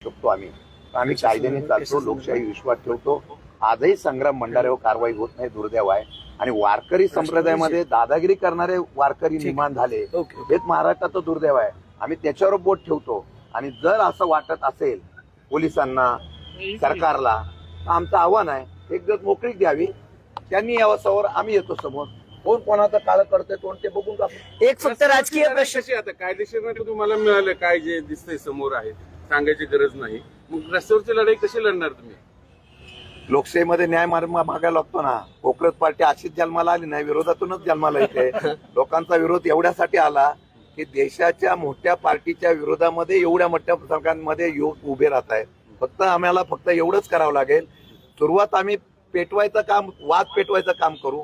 शकतो आम्ही कायद्याने चालतो, लोकशाही विश्वास ठेवतो. आजही संग्राम भंडाऱ्यावर कारवाई होत नाही, दुर्दैव आहे. आणि वारकरी संप्रदायामध्ये दादागिरी करणारे वारकरी निर्माण झाले, हेच महाराष्ट्राचं दुर्दैव आहे. आम्ही त्याच्यावर बोट ठेवतो. आणि जर असं वाटत असेल पोलिसांना, सरकारला, तर आमचं आव्हान आहे, एक दिवस मोकळीक द्यावी, त्यांनी यावं समोर, आम्ही येतो समोर. कोण कोणाचं काळ करतोय कोण ते बघून टाकू. एक फक्त राजकीय प्रश्न, आता कायदेशीर तुम्हाला मिळालं, काय जे दिसतंय समोर आहे सांगायची गरज नाही, मग रस्त्यावरची लढाई कशी लढणार तुम्ही? लोकशाहीमध्ये न्याय मागायला लागतो ना. काँग्रेस पार्टी अशीच जन्माला आली नाही, विरोधातूनच जन्माला येते. लोकांचा विरोध एवढ्यासाठी आला की देशाच्या मोठ्या पार्टीच्या विरोधामध्ये एवढ्या मोठ्या सरकारांमध्ये युवक उभे राहत आहेत. आम्हाला एवढंच करावं लागेल. सुरुवात आम्ही पेटवायचं काम, वाद पेटवायचं काम करू.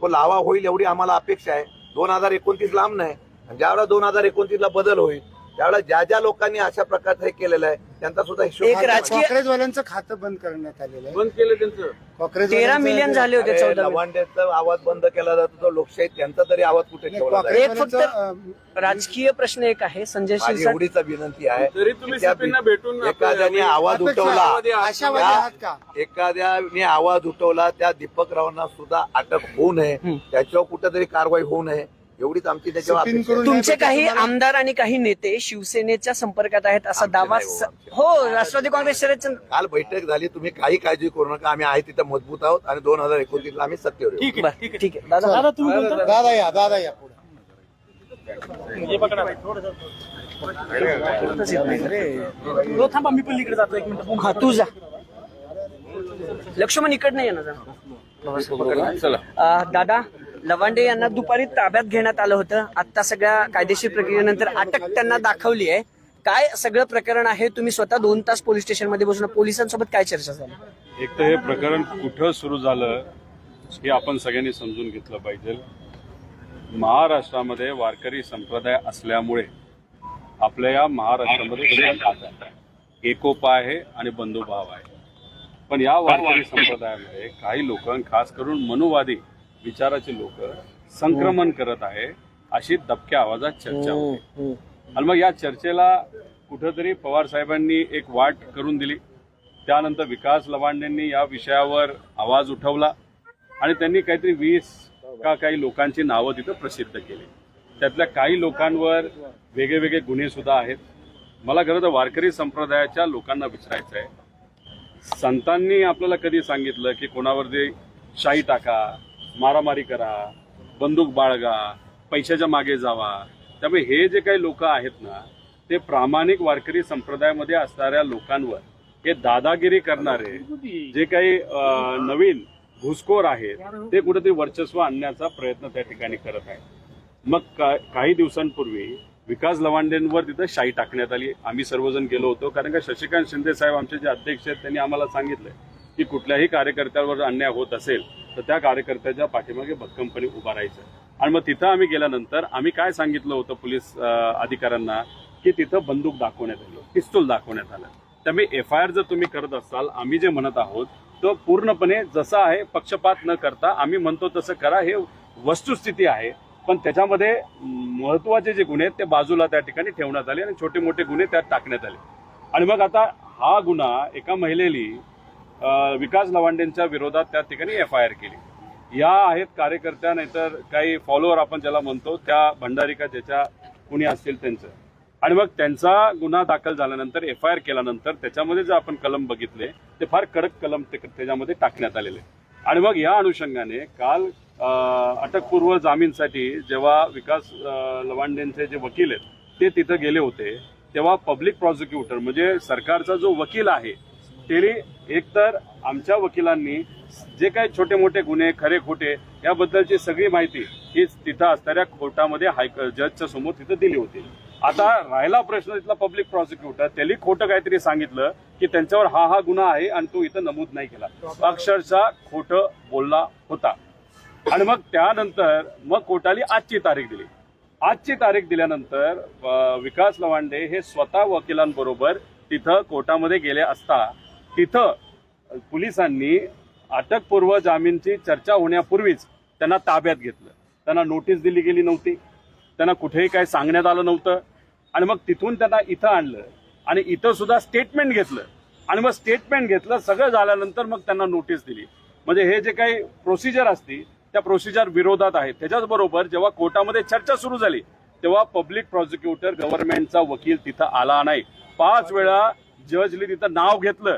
तो लावा होईल एवढी आम्हाला अपेक्षा आहे. 2029 लांब नाही. ज्यावेळेला 2029ला बदल होईल त्यावेळेला ज्या ज्या लोकांनी अशा प्रकारचं हे केलेलं आहे त्यांचा सुद्धा हिशोब. एक राजकीय काँग्रेसवाल्यांचं खातं बंद करण्यात आलेलं आहे. बंद केलं त्यांचं. 13 मिलियन झाले होते. 14 लवांड्याचा आवाज बंद केला जातो, तो लोकशाही त्यांचा तरी आवाज कुठे ठेवला जाईल. एक फक्त राजकीय प्रश्न एक आहे. संजय माझी शिरसाट, एवढीच विनंती आहे, तरी तुम्ही सीपींना भेटून एखाद्याने आवाज उठवला, आशावादी आहात का? एखाद्याने आवाज उठवला त्या दीपक रावांना सुद्धा अटक होऊ नये, त्याच्यावर कुठेतरी कारवाई होऊ नये, एवढीच आमची त्याच्यावर अपेक्षा आहे. तुमचे काही आमदार आणि काही नेते शिवसेनेच्या संपर्कात आहेत असा दावा हो राष्ट्रवादी काँग्रेस शरदचंद्र. काल बैठक झाली. तुम्ही काही काळजी करू नका, आम्ही आहे तिथं मजबूत आहोत आणि 2029 ला आम्ही सत्तेवर येऊ. ठीक आहे दादा, दादा या पुढे. थांबा, मी पण इकडे जातो, 1 मिनिट. हा तू जा. लक्ष्मण इकडे नाही येणार. दादा, लवांडे यांना दुपारी ताब्यात घेण्यात आलं होतं. आता सगळ्या कायदेशीर प्रक्रियेनंतर अटक त्यांना दाखवली आहे. काय सगळं प्रकरण आहे? तुम्ही स्वतः 2 तास पोलीस स्टेशनमध्ये बसून पोलिसांसोबत काय चर्चा झाली? एक तर हे प्रकरण कुठं सुरू झालं हे आपण सगळ्यांनी समजून घेतलं पाहिजे. महाराष्ट्रामध्ये वारकरी संप्रदाय असल्यामुळे आपल्या या महाराष्ट्रामध्ये एकोपा आहे आणि बंधुभाव आहे. पण या वारकरी संप्रदायामध्ये काही लोक, खास करून मनुवादी विचाराचे लोक संक्रमण करत आहे, अशी दबक्या आवाजात चर्चा होते. आणि मग या चर्चेला कुठंतरी पवार साहेबांनी एक वाट करून दिली. त्यानंतर विकास लवांडेंनी या विषयावर आवाज उठवला आणि त्यांनी काहीतरी 20 का काही लोकांची नावं तिथं प्रसिद्ध केली. त्यातल्या काही लोकांवर वेगळे वेगळे गुन्हे सुद्धा आहेत. मला खरं तर वारकरी संप्रदायाच्या लोकांना विचारायचं आहे, संतांनी आपल्याला कधी सांगितलं की कोणावरती शाई टाका, मारामारी करा, बंदूक बाळगा, पैशाच्या मागे जावा? त्यामुळे हे जे काही लोक आहेत ना, ते प्रामाणिक वारकरी संप्रदायामध्ये असणाऱ्या लोकांवर हे दादागिरी करणारे जे काही नवीन घुसखोर आहेत ते कुठेतरी वर्चस्व आणण्याचा प्रयत्न त्या ठिकाणी करत आहेत. मग काही दिवसांपूर्वी विकास लवांडेंवर तिथं शाई टाकण्यात आली. आम्ही सर्वजण गेलो होतो, कारण का शशिकांत शिंदे साहेब आमचे जे अध्यक्ष आहेत त्यांनी आम्हाला सांगितलं की कुठल्याही कार्यकर्त्यावर अन्याय होत असेल तर त्या कार्यकर्त्याच्या पाठीमागे भक्कमपणे उभा राहायचं. आणि मग तिथं आम्ही गेल्यानंतर आम्ही काय सांगितलं होतं पोलीस अधिकाऱ्यांना की तिथं बंदूक दाखवण्यात आली, पिस्तूल दाखवण्यात आलं. त्यामुळे FIR जर तुम्ही करत असाल, आम्ही जे म्हणत आहोत तो पूर्णपणे जसं आहे पक्षपात न करता आम्ही म्हणतो तसं करा, हे वस्तुस्थिती आहे. पण त्याच्यामध्ये महत्वाचे जे गुन्हे आहेत ते बाजूला त्या ठिकाणी ठेवण्यात आले आणि छोटे मोठे गुन्हे त्यात टाकण्यात आले. आणि मग आता हा गुन्हा एका महिलेने विकास लवांडेंच्या विरोधात त्या ठिकाणी FIR केली. या आहेत कार्यकर्त्या, नाहीतर काही फॉलोअर आपण ज्याला म्हणतो, त्या भंडारिका ज्याच्या कुणी असतील त्यांचं. आणि मग त्यांचा गुन्हा दाखल झाल्यानंतर FIR केल्यानंतर त्याच्यामध्ये जर आपण कलम बघितले ते फार कडक कलम त्याच्यामध्ये टाकण्यात आलेले. आणि मग या अनुषंगाने काल अटकपूर्व जामीनसाठी जेव्हा विकास लवांडेंचे जे वकील आहेत ते तिथं गेले होते, तेव्हा पब्लिक प्रॉसिक्युटर म्हणजे सरकारचा जो वकील आहे त्यांनी एकतर आमच्या वकिलांनी जे काही छोटे मोठे गुन्हे खरे खोटे याबद्दलची सगळी माहिती ही तिथं असणाऱ्या कोर्टामध्ये जजच्या समोर तिथं दिली होती. आता राहिला प्रश्न तिथला पब्लिक प्रॉसिक्युटर, त्यांनी खोटं काहीतरी सांगितलं की त्यांच्यावर हा गुन्हा आहे आणि तो इथं नमूद नाही केला, अक्षरशः खोटं बोलला होता. आणि मग त्यानंतर मग कोर्टाने आजची तारीख दिली. आजची तारीख दिल्यानंतर विकास लवांडे हे स्वतः वकिलांबरोबर तिथं कोर्टामध्ये गेले असता तिथं पोलिसांनी अटकपूर्व जामीनची चर्चा होण्यापूर्वीच त्यांना ताब्यात घेतलं. त्यांना नोटीस दिली गेली नव्हती, त्यांना कुठेही काही सांगण्यात आलं नव्हतं. आणि मग तिथून त्यांना इथं आणलं आणि इथं सुद्धा स्टेटमेंट घेतलं आणि मग स्टेटमेंट घेतलं, सगळं झाल्यानंतर मग त्यांना नोटीस दिली. म्हणजे हे जे काही प्रोसिजर असती त्या प्रोसिजर विरोधात आहे. त्याच्याच बरोबर जेव्हा कोर्टामध्ये चर्चा सुरू झाली तेव्हा पब्लिक प्रॉसिक्युटर गव्हर्नमेंटचा वकील तिथं आला नाही. 5 वेळा जजनी तिथं नाव घेतलं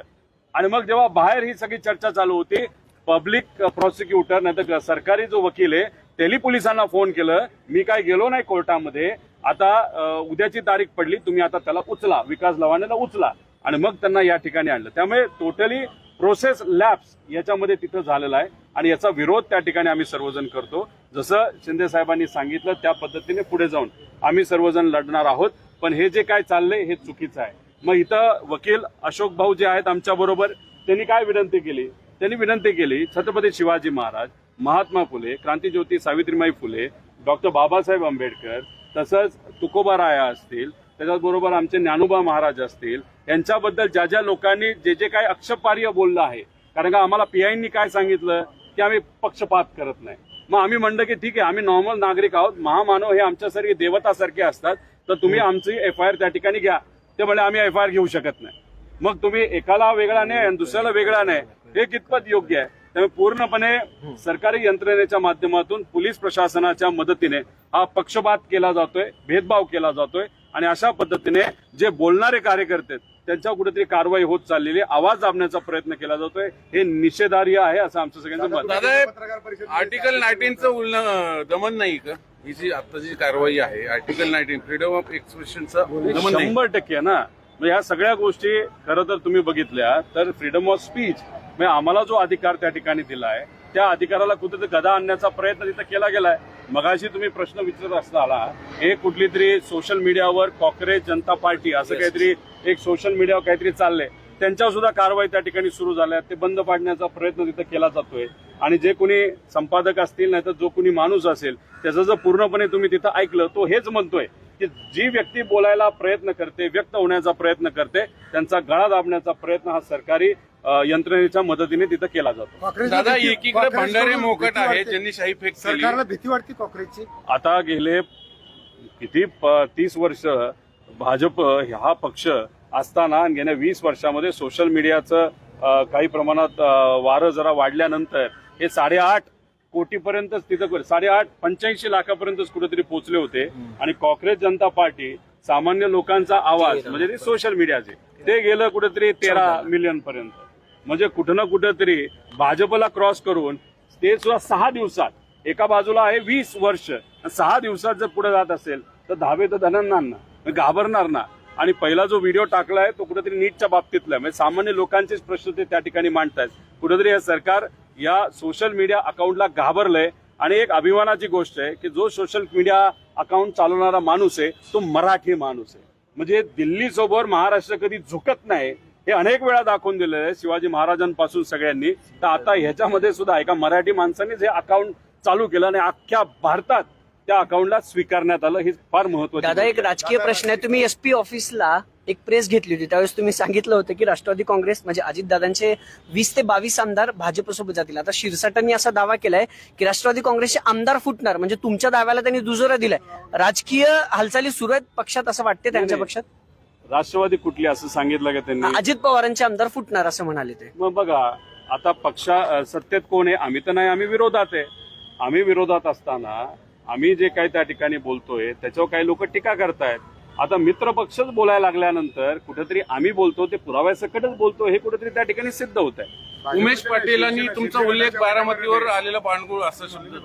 आणि मग जेव्हा बाहेर ही सगळी चर्चा चालू होती, पब्लिक प्रॉसिक्युटर नाही तर सरकारी जो वकील आहे त्यांनी पोलिसांना फोन केलं, मी काय गेलो नाही कोर्टामध्ये, आता उद्याची तारीख पडली, तुम्ही आता त्याला उचला, विकास लवाणेला उचला, आणि मग त्यांना या ठिकाणी आणलं. त्यामुळे टोटली प्रोसेस लॅप्स याच्यामध्ये तिथं झालेला आहे आणि याचा विरोध त्या ठिकाणी आम्ही सर्वजण करतो. जसं शिंदे साहेबांनी सांगितलं त्या पद्धतीने पुढे जाऊन आम्ही सर्वजण लढणार आहोत. पण हे जे काय चाललंय हे चुकीचं आहे. मग इथं वकील अशोक भाऊ जे आहेत आमच्या बरोबर, त्यांनी काय विनंती केली? त्यांनी विनंती केली छत्रपती शिवाजी महाराज, महात्मा फुले, क्रांतीज्योती सावित्रीबाई फुले, डॉक्टर बाबासाहेब आंबेडकर, तसंच तुकोबाराया असतील, त्याच्याचबरोबर आमचे ज्ञानोबा महाराज असतील, यांच्याबद्दल ज्या ज्या लोकांनी जे जे काही आक्षेपार्ह बोललं आहे, कारण का आम्हाला पीआयनी काय सांगितलं की आम्ही पक्षपात करत नाही. मग आम्ही म्हणलं की ठीक आहे, आम्ही नॉर्मल नागरिक आहोत, महामानव हे आमच्यासारखे देवतासारखे असतात, तर तुम्ही आमची एफआयआर त्या ठिकाणी घ्या. ते म्हणले आम्ही एफआयआर घेऊ शकत नाही. मग तुम्ही एकाला वेगळा नाही आणि दुसऱ्याला वेगळा नाही, हे कितपत योग्य आहे? त्यामुळे पूर्णपणे सरकारी यंत्रणेच्या माध्यमातून पोलीस प्रशासनाच्या मदतीने हा पक्षपात केला जातोय, भेदभाव केला जातोय आणि अशा पद्धतीने जे बोलणारे कार्यकर्ते त्यांच्यावर कुठेतरी कारवाई होत चाललेली, आवाज दाबण्याचा प्रयत्न केला जातोय, हे निषेधार्ह आहे असं आमचं सगळ्यांचं मत. दादा, आर्टिकल 19चं दमन नाही का ही जी आताची कारवाई आहे? आर्टिकल 19 फ्रीडम ऑफ एक्सप्रेशनचं दमन नाही? 100% ना. मग या सगळ्या गोष्टी खरं तर तुम्ही बघितल्या तर फ्रीडम ऑफ स्पीच म्हणजे आम्हाला जो अधिकार त्या ठिकाणी दिला आहे त्या अधिकाराला कुठेतरी गदा आणण्याचा प्रयत्न तिथं केला गेलाय. मगाशी तुम्ही प्रश्न विचारत असताना हे कुठली तरी सोशल मीडियावर काँग्रेस जनता पार्टी असं काहीतरी एक सोशल मीडियावर काहीतरी चाललंय, त्यांच्यावर सुद्धा कारवाई त्या ठिकाणी सुरू झाल्या, ते बंद पाडण्याचा प्रयत्न तिथं केला जातोय. आणि जे कोणी संपादक असतील नाही तर जो कोणी माणूस असेल त्याचं जर पूर्णपणे तुम्ही तिथं ऐकलं तो हेच म्हणतोय की जी व्यक्ती बोलायला प्रयत्न करते, व्यक्त होण्याचा प्रयत्न करते, त्यांचा गळा दाबण्याचा प्रयत्न हा सरकारी यंत्रणेच्या मदतीने तिथं केला जातो. दादा, एकीकडे भंडारे मोकट आहे ज्यांनी शाही फेक केली. सरकारला भीती वाटते काँग्रेसची? आता गेले किती 30 वर्ष भाजप हा पक्ष असताना गेल्या 20 वर्षामध्ये सोशल मीडियाचं काही प्रमाणात वारं जरा वाढल्यानंतर हे 8.5 कोटीपर्यंत तिथं 85 लाखापर्यंत कुठेतरी पोहोचले होते. आणि काँग्रेस जनता पार्टी सामान्य लोकांचा आवाज म्हणजे ते सोशल मीडियाचे ते गेलं कुठेतरी 13 मिलियन पर्यंत. म्हणजे कुठं ना कुठेतरी भाजपला क्रॉस करून ते सुद्धा 6 दिवसात, एका बाजूला आहे 20 वर्ष, 6 दिवसात जर पुढे जात असेल तर धाबे तर धनणार ना, घाबरणार ना. आणि पहिला जो व्हिडिओ टाकलाय तो कुठेतरी नीटच्या बाबतीतला म्हणजे सामान्य लोकांचेच प्रश्न ते त्या ठिकाणी मांडतायत. कुठेतरी हे सरकार या सोशल मीडिया अकाउंटला घाबरलंय. आणि एक अभिमानाची गोष्ट आहे की जो सोशल मीडिया अकाउंट चालवणारा माणूस आहे तो मराठी माणूस आहे. म्हणजे दिल्लीसोबत महाराष्ट्र कधी झुकत नाही हे अनेक वेळा दाखवून दिलेलं आहे शिवाजी महाराजांपासून सगळ्यांनी. तर आता ह्याच्यामध्ये सुद्धा एका मराठी माणसाने जे अकाउंट चालू केलं आणि अख्ख्या भारतात त्या अकाउंटला स्वीकारण्यात आलं, हे फार महत्वाचं. दादा, एक राजकीय प्रश्न आहे. तुम्ही एसपी ऑफिसला एक प्रेस घेतली होती, त्यावेळेस तुम्ही सांगितलं होतं की राष्ट्रवादी काँग्रेस म्हणजे अजितदादांचे 20 ते 22 आमदार भाजपसोबत जातील. आता शिरसाटांनी असा दावा केलाय की राष्ट्रवादी काँग्रेसचे आमदार फुटणार, म्हणजे तुमच्या दाव्याला त्यांनी दुजोरा दिलाय. राजकीय हालचाली सुरू आहेत पक्षात असं वाटते त्यांच्या पक्षात? राष्ट्रवादी कुठली असं सांगितलं का त्यांनी? अजित पवारांचे आमदार फुटणार असं म्हणाले ते. मग बघा आता पक्ष सत्तेत कोण आहे? आम्ही तर नाही, आम्ही विरोधात आहे. आम्ही विरोधात असताना आम्ही जे काही त्या ठिकाणी बोलतोय त्याच्यावर काही लोक टीका करतायत. आता मित्र पक्षच बोलायला लागल्यानंतर कुठेतरी आम्ही बोलतो ते पुराव्यासकटच बोलतो हे कुठेतरी त्या ठिकाणी सिद्ध होत आहे. उमेश पाटीलांनी तुमचा उल्लेख बारामतीवर आलेला पाणगुळ असं शब्द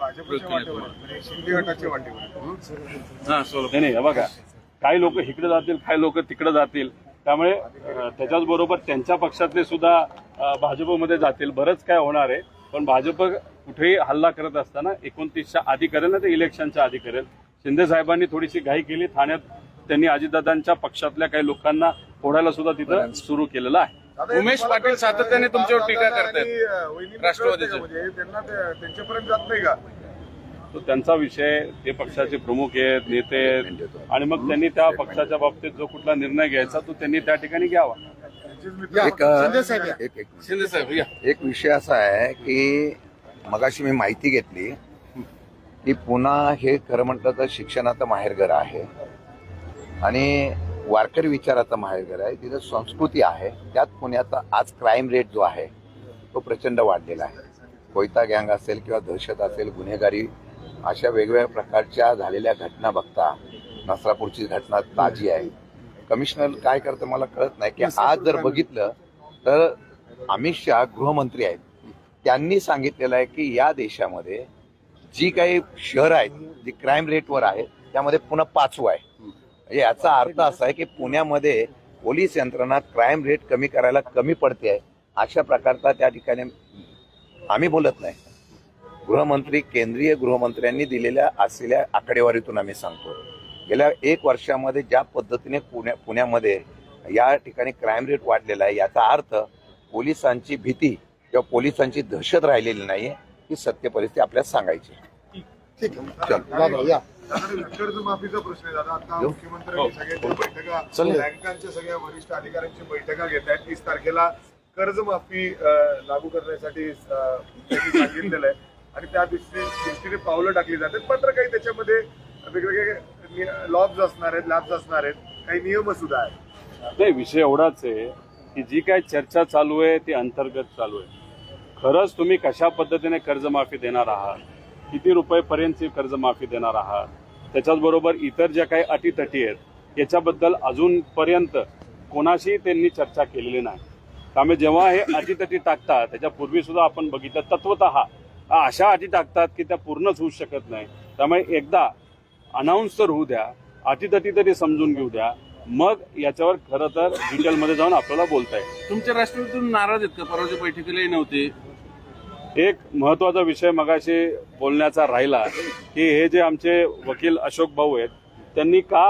नाही, बघा काही लोक इकडे जातील, काही लोक तिकडे जातील, त्यामुळे त्याच्याच बरोबर त्यांच्या पक्षातले सुद्धा भाजपमध्ये जातील, बरंच काय होणार आहे. पण भाजप कुठेही हल्ला करत असताना 29च्या आधी करेल ना ते इलेक्शनच्या आधी करेल. शिंदे साहेबांनी थोडीशी घाई केली. ठाण्यात त्यांनी अजितदादांच्या पक्षातल्या काही लोकांना फोडायला सुद्धा तिथं सुरू केलेलं आहे. उमेश पाटील सातत्याने तुमच्यावर टीका करतात राष्ट्रवादीचं, त्यांच्यापर्यंत जात नाही का? तो त्यांचा विषय, ते पक्षाचे प्रमुख आहेत, नेते आहेत, आणि मग त्यांनी त्या पक्षाच्या बाबतीत जो कुठला निर्णय घ्यायचा तो त्यांनी त्या ठिकाणी घ्यावा. शिंदे साहेब या. एक विषय असा आहे की मगाशी मी माहिती घेतली की पुन्हा हे खरं म्हटलं तर शिक्षणाचं माहेरघर आहे आणि वारकरी विचाराचं माहेरघर आहे, तिथं संस्कृती आहे. त्यात पुण्याचा आज क्राईम रेट जो आहे तो प्रचंड वाढलेला आहे. कोयता गँग असेल किंवा दहशत असेल, गुन्हेगारी, अशा वेगवेगळ्या प्रकारच्या झालेल्या घटना बघता नसरापूरची घटना ताजी आहे. कमिशनर काय करतं मला कळत नाही की आज जर बघितलं तर अमित शहा गृहमंत्री आहेत, त्यांनी सांगितलेलं आहे की या देशामध्ये जी काही शहर आहेत जी क्राईम रेटवर आहे त्यामध्ये पुन्हा 5वं आहे. म्हणजे याचा अर्थ असा आहे की पुण्यामध्ये पोलीस यंत्रणा क्राईम रेट कमी करायला कमी पडते आहे. अशा प्रकारचा त्या ठिकाणी आम्ही बोलत नाही, गृहमंत्री, केंद्रीय गृहमंत्र्यांनी दिलेल्या असलेल्या आकडेवारीतून आम्ही सांगतो. गेल्या 1 वर्षामध्ये ज्या पद्धतीने पुण्यामध्ये या ठिकाणी क्राईम रेट वाढलेला आहे, याचा अर्थ पोलिसांची भीती किंवा पोलिसांची दहशत राहिलेली नाहीये. ही सत्य परिस्थिती आपल्याला सांगायची. ठीक आहे दादा या. कर्जमाफीचा प्रश्न आहे दादा. आता मुख्यमंत्र्यांनी सगळ्यांच्या बैठका, बँकांच्या सगळ्या वरिष्ठ अधिकाऱ्यांची बैठका घेत आहेत. 30 तारखेला कर्जमाफी लागू करण्यासाठी त्यांनी सांगितलेलं आहे आणि त्या दृष्टीने पावलं टाकली जातात. मात्र काही त्याच्यामध्ये वेगवेगळे लॉब्स असणार आहेत, लॅब्स असणार आहेत, काही नियम सुद्धा आहेत. नाही, विषय एवढाच आहे की जी काय चर्चा चालू आहे ती अंतर्गत चालू आहे. खरंच तुम्ही कशा पद्धतीने कर्जमाफी देणार आहात, किती रुपयेपर्यंतची कर्जमाफी देणार आहात, त्याच्याचबरोबर इतर ज्या काही अटीतटी आहेत याच्याबद्दल अजूनपर्यंत कोणाशी त्यांनी चर्चा केलेली नाही. त्यामुळे जेव्हा हे अटीतटी टाकतात त्याच्यापूर्वी सुद्धा आपण बघितलं तत्वतः अशा अटी टाकतात की त्या पूर्णच होऊ शकत नाही. त्यामुळे एकदा अनाऊन्स तर होऊ द्या, अटीतटी तरी समजून घेऊ द्या, मग याच्यावर खरं तर डिटेलमध्ये जाऊन आपल्याला बोलता येईल. तुमच्या राष्ट्रवादीतून नाराज आहेत का? परवाच्या बैठकीलाही नव्हते. एक महत्वाचा विषय मगाशी बोलण्याचा राहिला की हे जे आमचे वकील अशोक भाऊ आहेत त्यांनी का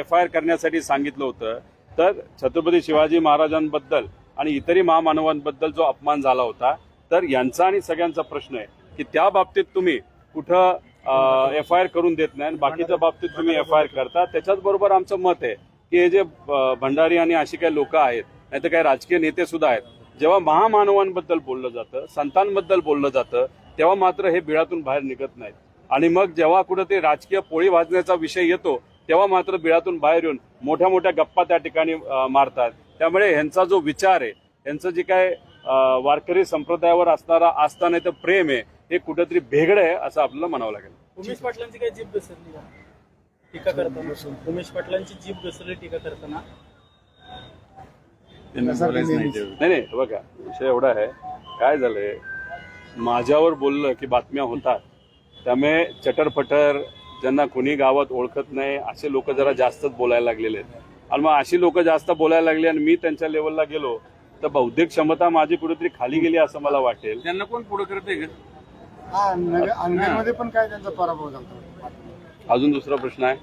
FIR करण्यासाठी सांगितलं होतं, तर छत्रपती शिवाजी महाराजांबद्दल आणि इतरही महामानवांबद्दल जो अपमान झाला होता, तर यांचा आणि सगळ्यांचा प्रश्न आहे की त्या बाबतीत तुम्ही कुठं FIR करून देत नाही आणि बाकीच्या बाबतीत तुम्ही FIR करता. त्याच्याच बरोबर आमचं मत आहे की हे जे भंडारी आणि अशी काही लोक आहेत, नाही तर काही राजकीय नेते सुद्धा आहेत, जेव्हा महामानवांबद्दल बोललं जातं, संतांबद्दल बोललं जातं, तेव्हा मात्र हे बिळातून बाहेर निघत नाहीत. आणि मग जेव्हा कुठं ते राजकीय पोळी भाजण्याचा विषय येतो तेव्हा मात्र बिळातून बाहेर येऊन मोठ्या मोठ्या गप्पा त्या ठिकाणी मारतात. त्यामुळे ह्यांचा जो विचार आहे, यांचं जे काय वारकरी संप्रदायावर असणारा आस्था नाही तर प्रेम आहे, हे कुठेतरी भेगड आहे असं आपल्याला म्हणावं लागेल. उमेश पाटलांची काही जीभ घसरली का टीका करताना? उमेश पाटलांची जीभ घसरली टीका करताना? नाही, बघा विषय एवढा आहे, काय झालंय, माझ्यावर बोललं की बातम्या होतात, त्यामुळे चटरपटर ज्यांना कोणी गावात ओळखत नाही असे लोक जरा जास्तच बोलायला लागलेले आहेत. आणि मग अशी लोक जास्त बोलायला लागली आणि मी त्यांच्या लेवलला गेलो तर बौद्धिक क्षमता माझी कुठेतरी खाली गेली असं मला वाटेल. त्यांना कोण पुढे करते का? हा अंगणमध्ये पण काय त्यांचा पराभव झाला. अजून दुसरा प्रश्न आहे?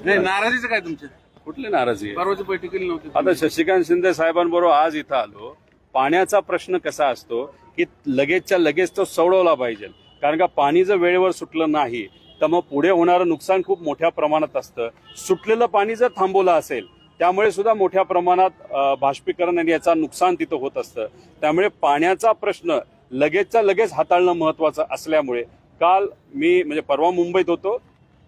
नाही, नाराजीचं काय तुमच्या? कुठली नाराजी आहे? परवाच्या बैठकीला नव्हते. आता शशिकांत शिंदे साहेबांबरोबर आज इथं आलो. पाण्याचा प्रश्न कसा असतो की लगेचच्या लगेच तो सोडवला पाहिजे, कारण का पाणी जर वेळेवर सुटलं नाही तर मग पुढे होणारं नुकसान खूप मोठ्या प्रमाणात असतं. सुटलेलं पाणी जर थांबवलं असेल त्यामुळे सुद्धा मोठ्या प्रमाणात बाष्पीकरण आणि याचा नुकसान तिथं होत असतं. त्यामुळे पाण्याचा प्रश्न लगेचच्या लगेच हाताळणं महत्वाचं असल्यामुळे काल मी म्हणजे परवा मुंबईत होतो,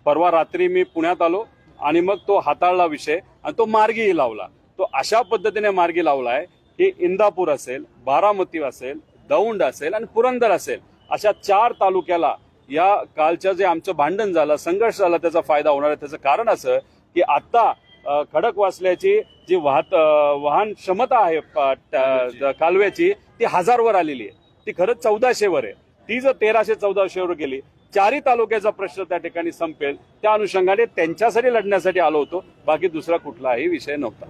परवा रात्री मी पुण्यात आलो आणि मग तो हाताळला विषय आणि तो मार्गीही लावला. तो अशा पद्धतीने मार्गी लावलाय की इंदापूर असेल, बारामती असेल, दौंड असेल आणि पुरंदर असेल, अशा 4 तालुक्याला या कालच्या जे आमचं भांडण झालं, संघर्ष झाला, त्याचा फायदा होणार आहे. त्याचं कारण असं की आता खडकवासल्याची जी वाहन क्षमता आहे कालव्याची ती 1000 वर आलेली आहे. ती खरंच 1400 वर आहे. ती जर 1300-1400 वर गेली, 4ही तालुक्याचा प्रश्न त्या ठिकाणी संपेल. त्या अनुषंगाने त्यांच्यासाठी लढण्यासाठी आलो होतो, बाकी दुसरा कुठलाही विषय नव्हता.